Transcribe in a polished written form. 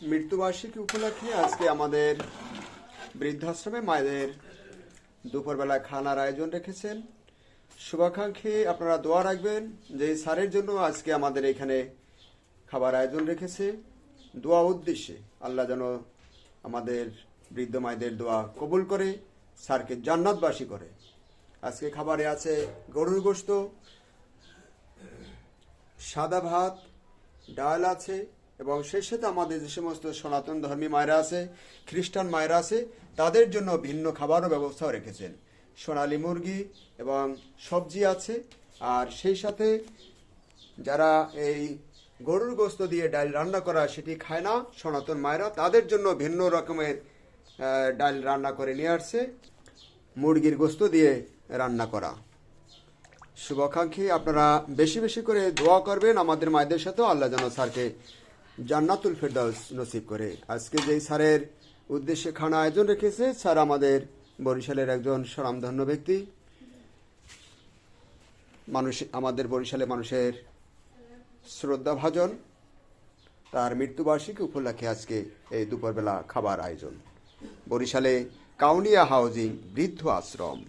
মৃত্যুবার্ষিকী উপলক্ষে আজকে আমাদের বৃদ্ধাশ্রমে মায়েদের দুপুরবেলা খানার আয়োজন রেখেছেন। শুভাকাঙ্ক্ষী আপনারা দোয়া রাখবেন যে স্যারের জন্য আজকে আমাদের এখানে খাবার আয়োজন রেখেছে। দোয়া উদ্দেশ্যে আল্লাহ যেন আমাদের বৃদ্ধ মায়েদের দোয়া কবুল করে, স্যারকে জান্নাতবাসী করে। আজকে খাবারে আছে গরুর গোশত, সাদা ভাত, ডাল আছে এবং সেই সাথে আমাদের যে সমস্ত সনাতন ধর্মী মায়েরা আছে, খ্রিস্টান মায়েরা আছে, তাদের জন্য ভিন্ন খাবারও ব্যবস্থাও রেখেছেন। সোনালী মুরগি এবং সবজি আছে। আর সেই সাথে যারা এই গরুর গোশত দিয়ে ডাল রান্না করা সেটি খায় না সনাতন মায়েরা, তাদের জন্য ভিন্ন রকমের ডাল রান্না করে নিয়ে আসছে, মুরগির গোশত দিয়ে রান্না করা। শুভাকাঙ্ক্ষী আপনারা বেশি বেশি করে দোয়া করবেন আমাদের মায়েদের সাথেও, আল্লাহ যেন স্যারকে জান্নাতুল ফেরদাউস নসিব করে। আজকে যেই স্যারের উদ্দেশ্যে খানা আয়োজন রেখেছে, স্যার আমাদের বরিশালের একজন স্বনামধন্য ব্যক্তি, আমাদের বরিশালের মানুষের শ্রদ্ধাভাজন। তার মৃত্যুবার্ষিকী উপলক্ষে আজকে এই দুপুরবেলা খাবার আয়োজন বরিশালে কাউনিয়া হাউজিং বৃদ্ধ আশ্রম।